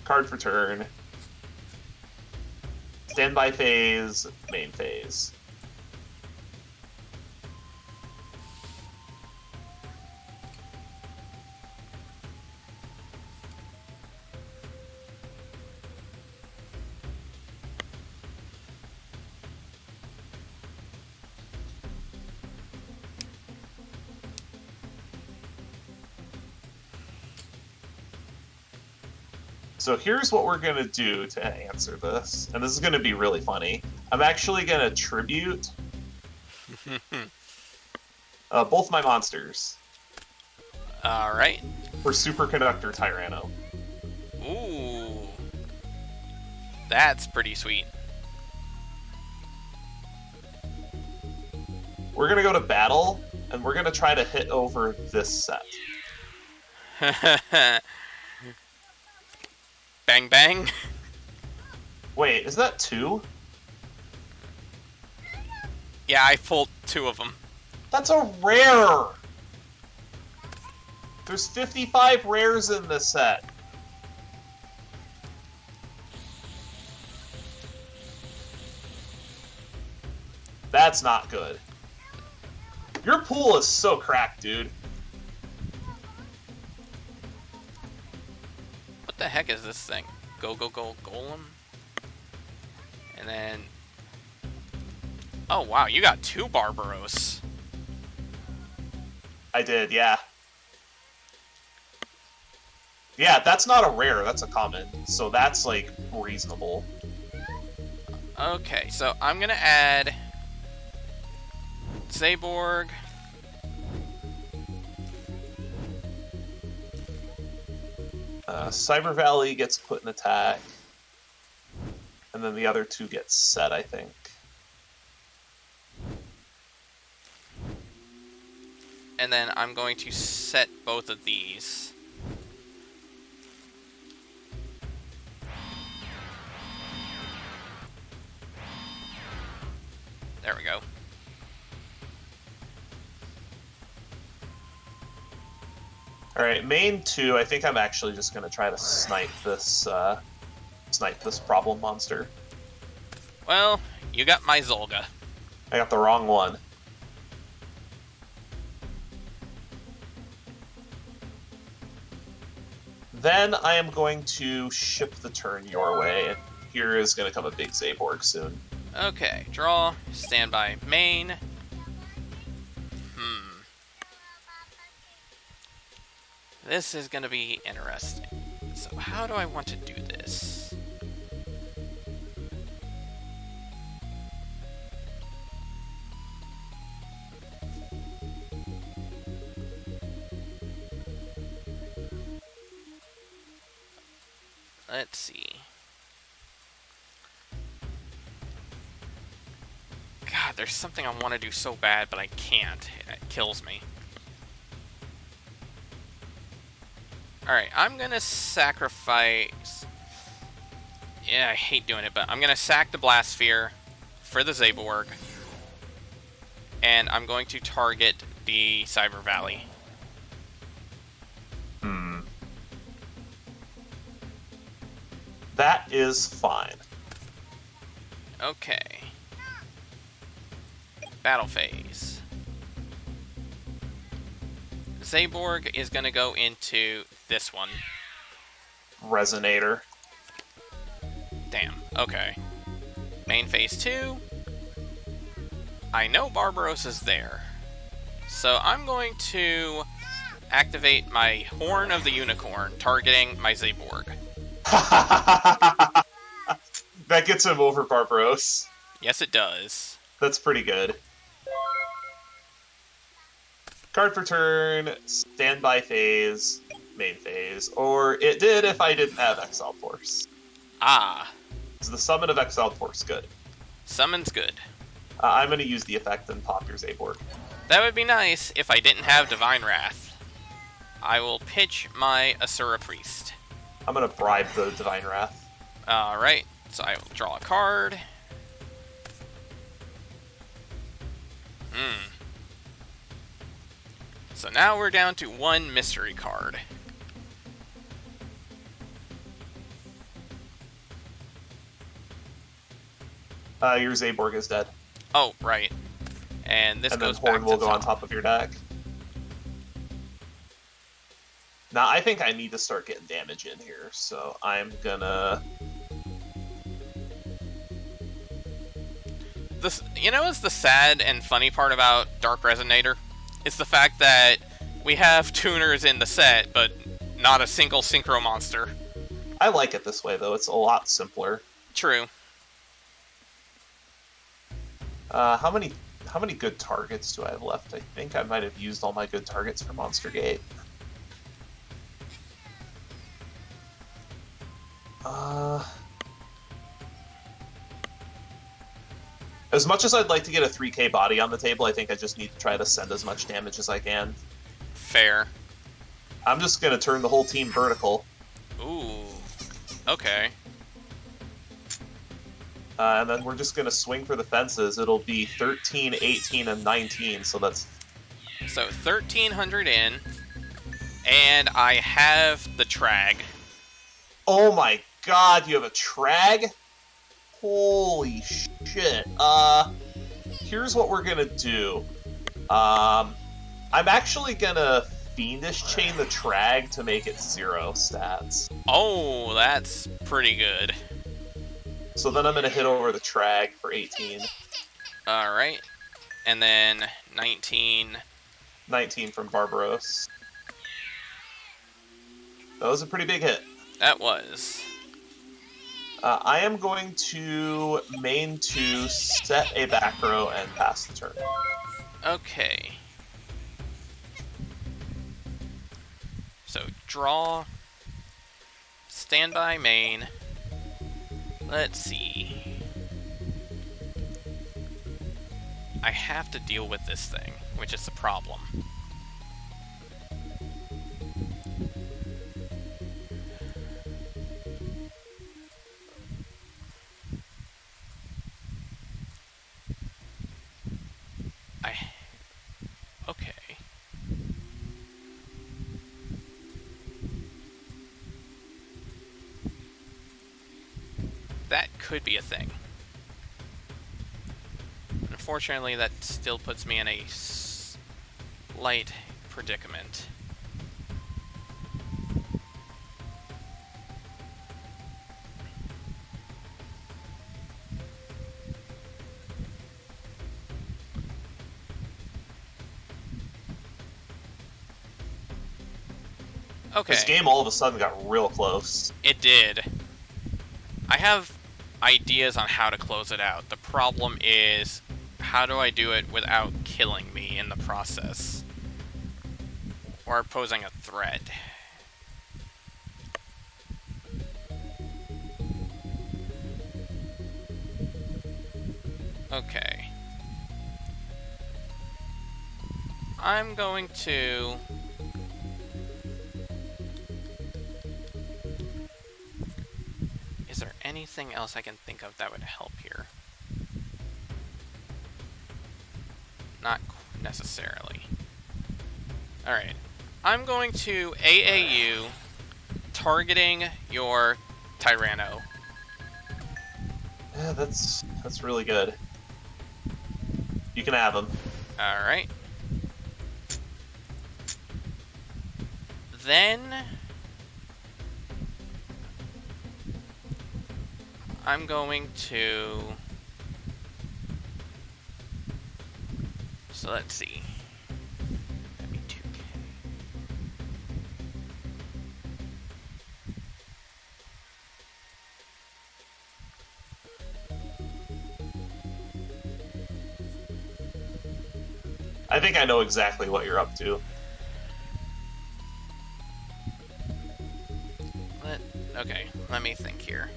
Card for turn. Standby phase, main phase. So here's what we're going to do to answer this, and this is going to be really funny. I'm actually going to tribute both my monsters. Alright. For Superconductor Tyranno. Ooh. That's pretty sweet. We're going to go to battle, and we're going to try to hit over this set. Bang bang. Wait, is that 2? Yeah, I pulled 2 of them. That's a rare! There's 55 rares in this set. That's not good. Your pool is so cracked, dude. What the heck is this thing? Go golem? And then... Oh wow, you got 2 Barbaros. I did, yeah. Yeah, that's not a rare, that's a common. So that's, like, reasonable. Okay, so I'm gonna add... Zaborg. Cyber Valley gets put in attack. And then the other 2 get set, I think. And then I'm going to set both of these. There we go. Alright, main 2, I think I'm actually just going to try to snipe this problem monster. Well, you got my Zolga. I got the wrong one. Then I am going to ship the turn your way, and here is going to come a big Zaborg soon. Okay, draw, standby, main. This is going to be interesting. So how do I want to do this? Let's see. God, there's something I want to do so bad, but I can't. It kills me. Alright, I'm gonna sacrifice... Yeah, I hate doing it, but I'm gonna sack the Blast Sphere for the Zaborg. And I'm going to target the Cyber Valley. That is fine. Okay. Battle phase. Zaborg is going to go into this one. Resonator. Damn, okay. Main phase 2. I know Barbaros is there. So I'm going to activate my Horn of the Unicorn, targeting my Zaborg. That gets him over Barbaros. Yes, it does. That's pretty good. Card for turn, standby phase, main phase. Or it did if I didn't have Exile Force. Ah. Is the summon of Exiled Force good? Summon's good. I'm going to use the effect and pop your Zaborg. That would be nice if I didn't have Divine Wrath. I will pitch my Asura Priest. I'm going to bribe the Divine Wrath. Alright, so I will draw a card. So now we're down to one mystery card. Your Zaborg is dead. Oh, right. And this goes back to Horn will go on top of your deck. Now, I think I need to start getting damage in here, so I'm gonna... You know what's the sad and funny part about Dark Resonator? It's the fact that we have tuners in the set, but not a single synchro monster. I like it this way, though. It's a lot simpler. True. How many good targets do I have left? I think I might have used all my good targets for Monster Gate. As much as I'd like to get a 3k body on the table, I think I just need to try to send as much damage as I can. Fair. I'm just going to turn the whole team vertical. Ooh. Okay. And then we're just going to swing for the fences. It'll be 13, 18, and 19, so that's... So 1,300 in, and I have the Trag. Oh my god, you have a Trag? Holy shit. Here's what we're going to do. I'm actually going to Fiendish Chain the Trag to make it 0 stats. Oh, that's pretty good. So then I'm going to hit over the Trag for 18. Alright. And then 19. 19 from Barbaros. That was a pretty big hit. That was. I am going to main 2, set a back row, and pass the turn. Okay. So, draw. Standby main. Let's see. I have to deal with this thing, which is the problem. Okay. That could be a thing. Unfortunately, that still puts me in a slight predicament. Okay. This game all of a sudden got real close. It did. I have ideas on how to close it out. The problem is, how do I do it without killing me in the process? Or posing a threat? Okay. I'm going to... Is there anything else I can think of that would help here? Not necessarily. Alright. I'm going to AAU targeting your Tyranno. Yeah, that's really good. You can have him. Alright. Then... I'm going to... So let's see. That'd be 2K. I think I know exactly what you're up to. Okay, let me think here.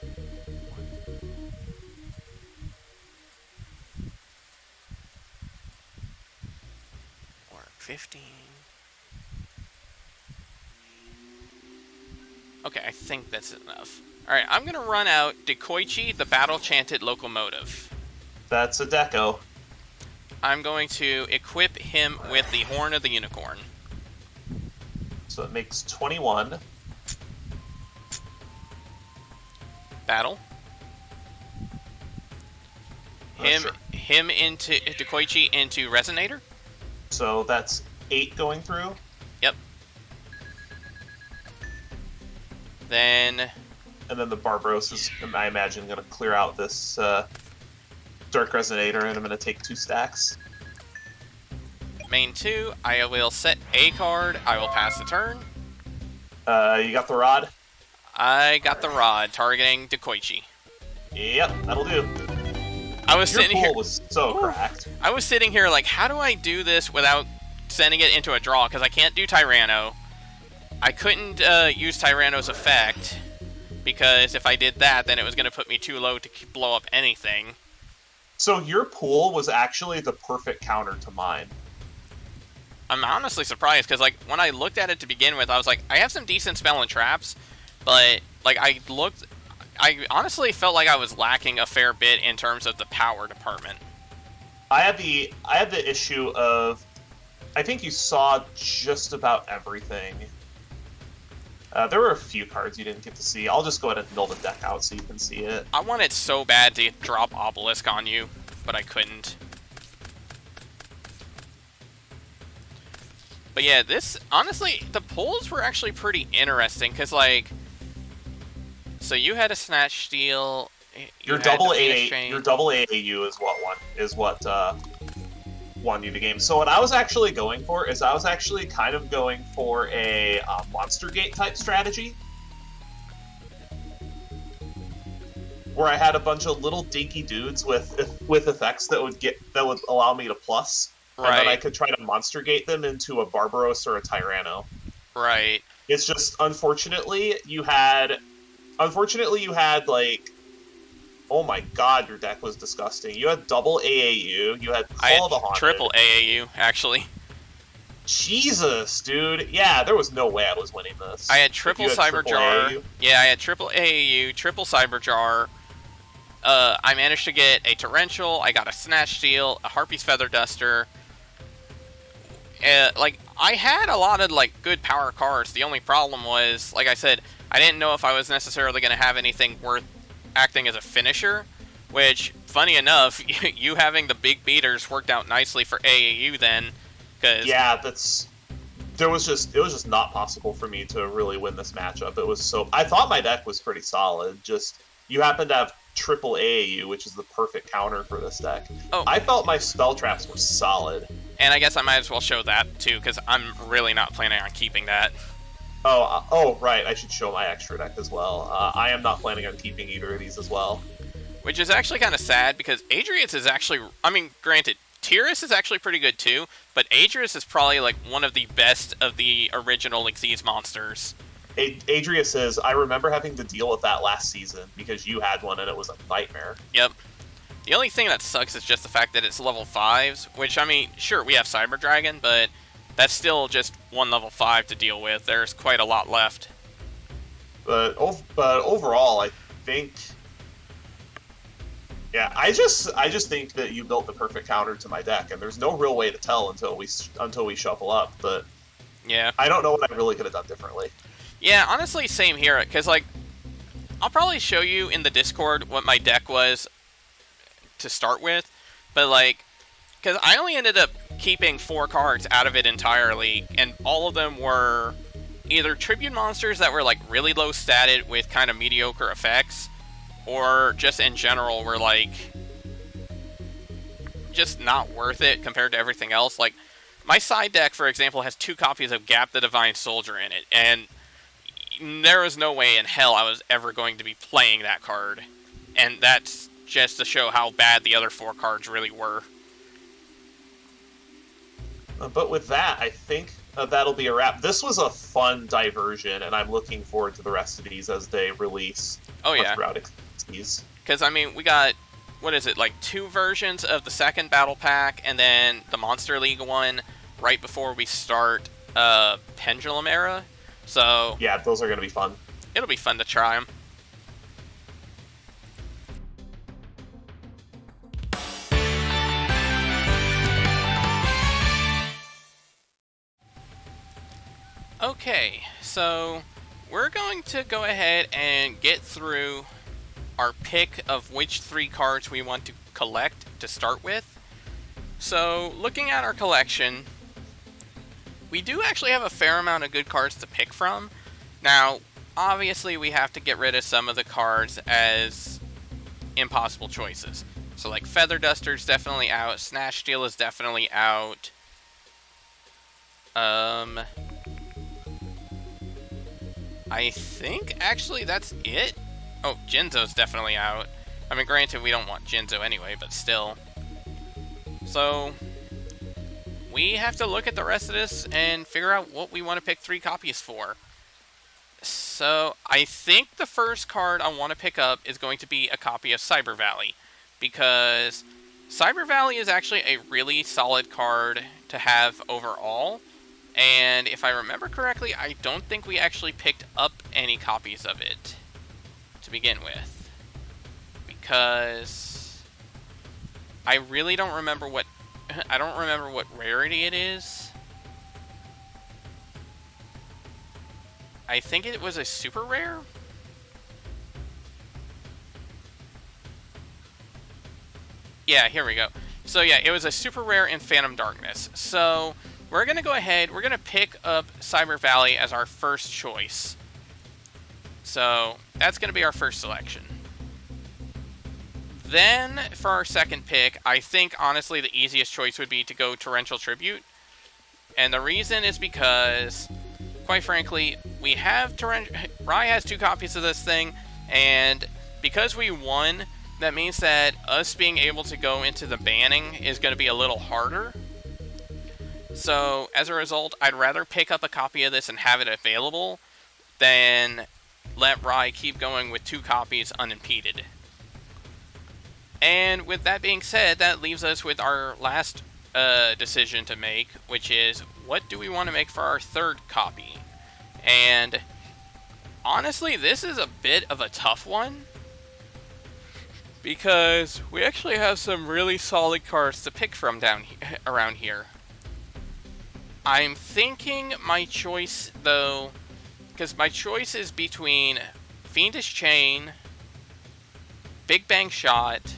15. Okay, I think that's enough. Alright, I'm gonna run out Dekoichi, the battle-chanted locomotive. That's a deco. I'm going to equip him with the Horn of the Unicorn. So it makes 21. Battle. Sure. Him into Dekoichi into Resonator. So that's 8 going through. Yep. Then. And then the Barbaros is, I imagine, going to clear out this Dark Resonator, and I'm going to take 2 stacks. Main 2, I will set a card. I will pass the turn. You got the Rod? I got the Rod, targeting Dekoichi. Yep, that'll do. Your pool was so cracked. I was sitting here like, how do I do this without sending it into a draw? Because I can't do Tyranno. I couldn't use Tyranno's effect, because if I did that, then it was going to put me too low to blow up anything. So your pool was actually the perfect counter to mine. I'm honestly surprised, because like when I looked at it to begin with, I was like, I have some decent spell and traps, but like I honestly felt like I was lacking a fair bit in terms of the power department. I had the issue of, I think you saw just about everything. There were a few cards you didn't get to see. I'll just go ahead and mill the deck out so you can see it. I wanted so bad to drop Obelisk on you, but I couldn't. But yeah, honestly, the pulls were actually pretty interesting, because like, so you had a Snatch Steal. Your double AAU is what won you the game. So what I was actually going for is I was actually kind of going for a Monster Gate type strategy, where I had a bunch of little dinky dudes with effects that would allow me to plus, right. And then I could try to Monster Gate them into a Barbaros or a Tyranno. Right. It's just unfortunately you had like, oh my god, your deck was disgusting. You had double AAU, you had Call of the Haunted. Triple AAU, actually. Jesus, dude. Yeah, there was no way I was winning this. I had triple Cyberjar. Yeah, I had triple AAU, triple Cyberjar. I managed to get a Torrential, I got a Snatch Steal, a Harpy's Feather Duster. Like, I had a lot of, like, good power cards. The only problem was, like I said, I didn't know if I was necessarily going to have anything worth acting as a finisher, which, funny enough, you having the big beaters worked out nicely for AAU then, because... Yeah, it was just not possible for me to really win this matchup. I thought my deck was pretty solid, just, you happen to have triple AAU, which is the perfect counter for this deck. Oh. I felt my spell traps were solid. And I guess I might as well show that, too, because I'm really not planning on keeping that. Oh, right, I should show my extra deck as well. I am not planning on keeping either of these as well. Which is actually kind of sad, because Adrius is actually... I mean, granted, Tyrus is actually pretty good, too, but Adrius is probably, like, one of the best of the original Xyz monsters. Adrius is... I remember having to deal with that last season, because you had one, and it was a nightmare. Yep. The only thing that sucks is just the fact that it's level 5s, which, I mean, sure, we have Cyber Dragon, but that's still just one level 5 to deal with. There's quite a lot left. But overall, I think... Yeah, I just think that you built the perfect counter to my deck, and there's no real way to tell until we shuffle up, but... Yeah. I don't know what I really could have done differently. Yeah, honestly, same here, because, like, I'll probably show you in the Discord what my deck was to start with, but, like, because I only ended up keeping 4 cards out of it entirely, and all of them were either Tribute monsters that were, like, really low statted with kind of mediocre effects, or just in general were, like, just not worth it compared to everything else. Like, my side deck, for example, has 2 copies of Gap the Divine Soldier in it, and there was no way in hell I was ever going to be playing that card, and that's just to show how bad the other 4 cards really were. But with that, I think that'll be a wrap. This was a fun diversion, and I'm looking forward to the rest of these as they release. Oh, yeah. Because, I mean, we got, what is it, like 2 versions of the second Battle Pack, and then the Monster League one. right before we start Pendulum Era. So Yeah, those are going to be fun. it'll be fun to try them. Okay, so we're going to go ahead and get through our pick of which 3 cards we want to collect to start with. So, looking at our collection, we do actually have a fair amount of good cards to pick from. Now, obviously we have to get rid of some of the cards as impossible choices. So like Feather Duster's definitely out, Snatch Steel is definitely out. I think actually that's it. Oh, Jinzo's definitely out. I mean, granted, we don't want Jinzo anyway, but still. So, we have to look at the rest of this and figure out what we want to pick 3 copies for. So, I think the first card I want to pick up is going to be a copy of Cyber Valley, because Cyber Valley is actually a really solid card to have overall. And if I remember correctly, I don't think we actually picked up any copies of it to begin with. Because I really don't remember what... I don't remember what rarity it is. I think it was a super rare? Yeah, here we go. So yeah, it was a super rare in Phantom Darkness. So we're going to go ahead, we're going to pick up Cyber Valley as our first choice. So that's going to be our first selection. Then, for our second pick, I think, honestly, the easiest choice would be to go Torrential Tribute. And the reason is because, quite frankly, we have Rai has 2 copies of this thing, and because we won, that means that us being able to go into the banning is going to be a little harder. So, as a result, I'd rather pick up a copy of this and have it available than let Rai keep going with 2 copies unimpeded. And with that being said, that leaves us with our last decision to make, which is, what do we want to make for our third copy? And honestly, this is a bit of a tough one, because we actually have some really solid cards to pick from around here. I'm thinking my choice, though, because my choice is between Fiendish Chain, Big Bang Shot,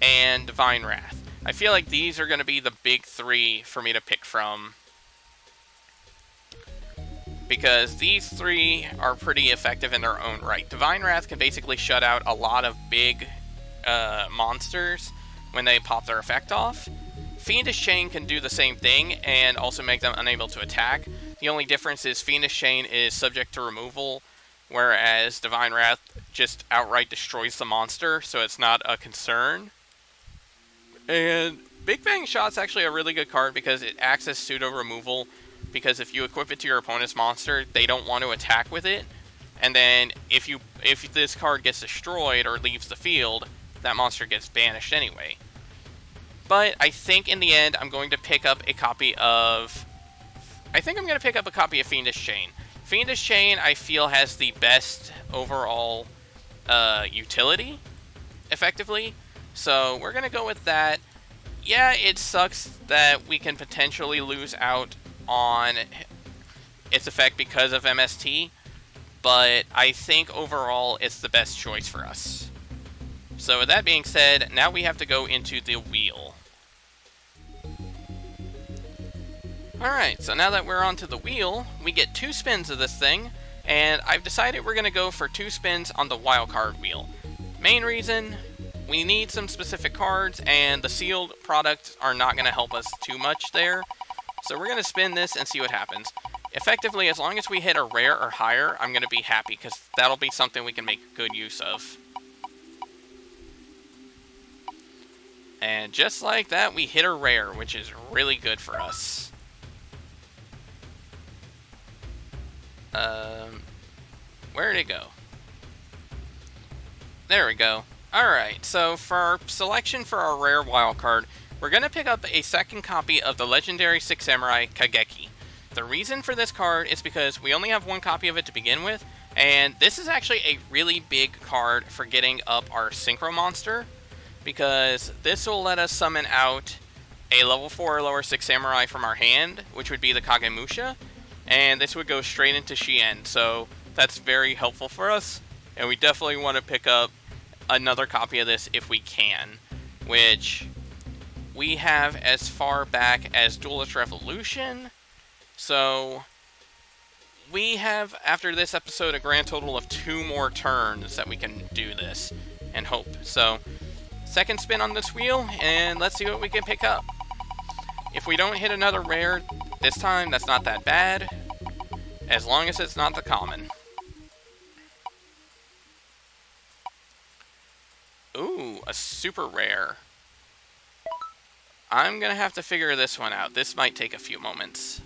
and Divine Wrath. I feel like these are going to be the big 3 for me to pick from, because these 3 are pretty effective in their own right. Divine Wrath can basically shut out a lot of big monsters when they pop their effect off. Fiendish Chain can do the same thing and also make them unable to attack. The only difference is Fiendish Chain is subject to removal, whereas Divine Wrath just outright destroys the monster, so it's not a concern. And Big Bang Shot's actually a really good card because it acts as pseudo removal, because if you equip it to your opponent's monster, they don't want to attack with it. And then if this card gets destroyed or leaves the field, that monster gets banished anyway. But I think in the end, I'm going to pick up a copy of... Fiendish Chain. Fiendish Chain, I feel, has the best overall utility, effectively. So we're going to go with that. Yeah, it sucks that we can potentially lose out on its effect because of MST, but I think overall it's the best choice for us. So with that being said, now we have to go into the wheel. Alright, so now that we're onto the wheel, we get 2 spins of this thing, and I've decided we're going to go for 2 spins on the wildcard wheel. Main reason, we need some specific cards, and the sealed products are not going to help us too much there. So we're going to spin this and see what happens. Effectively, as long as we hit a rare or higher, I'm going to be happy, because that'll be something we can make good use of. And just like that, we hit a rare, which is really good for us. Where'd it go? There we go. Alright, so for our selection for our rare wildcard, we're going to pick up a second copy of the legendary Six Samurai Kageki. The reason for this card is because we only have one copy of it to begin with, and this is actually a really big card for getting up our Synchro Monster, because this will let us summon out a level 4 or lower Six Samurai from our hand, which would be the Kagemusha, and this would go straight into Shien, so that's very helpful for us, and we definitely want to pick up another copy of this if we can, which we have as far back as Duelist Revolution. So we have, after this episode, a grand total of 2 more turns that we can do this and hope. So second spin on this wheel, and let's see what we can pick up. If we don't hit another rare this time, that's not that bad, as long as it's not the common. Ooh, a super rare. I'm gonna have to figure this one out. This might take a few moments.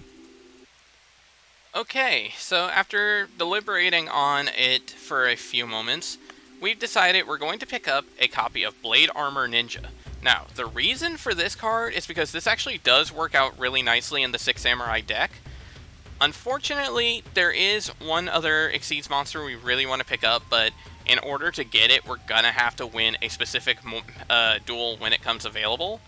Okay, so after deliberating on it for a few moments, we've decided we're going to pick up a copy of Blade Armor Ninja. Now, the reason for this card is because this actually does work out really nicely in the Six Samurai deck. Unfortunately, there is one other Exceeds monster we really want to pick up, but in order to get it, we're gonna have to win a specific duel when it comes available.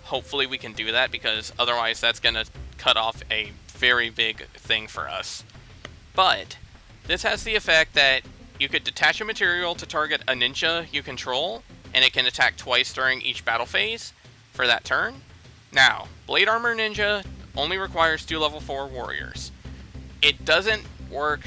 Hopefully we can do that, because otherwise that's gonna cut off a very big thing for us. But this has the effect that you could detach a material to target a ninja you control, and it can attack twice during each battle phase for that turn. Now, Blade Armor Ninja only requires 2 level 4 warriors. It doesn't work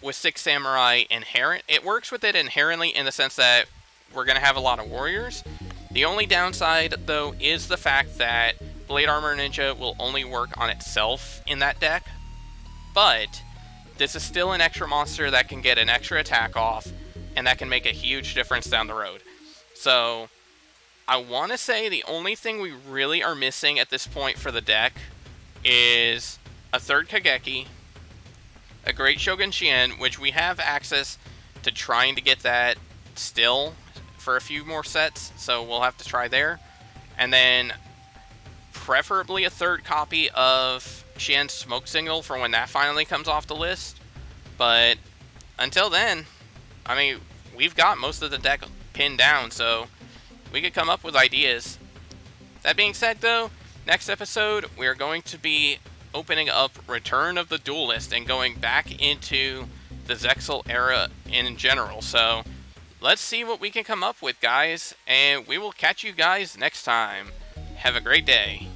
with Six Samurai inherent. It works with it inherently in the sense that we're going to have a lot of warriors. The only downside, though, is the fact that Blade Armor Ninja will only work on itself in that deck. But this is still an extra monster that can get an extra attack off, and that can make a huge difference down the road. So I want to say the only thing we really are missing at this point for the deck is a third Kageki, a Great Shogun Shien, which we have access to trying to get that still for a few more sets, so we'll have to try there. And then preferably a third copy of Shien's Smoke Signal for when that finally comes off the list. But until then, I mean, we've got most of the deck pinned down, so we could come up with ideas. That being said, though, next episode we're going to be opening up Return of the Duelist and going back into the Zexal era in general. So let's see what we can come up with, guys, and we will catch you guys next time. Have a great day.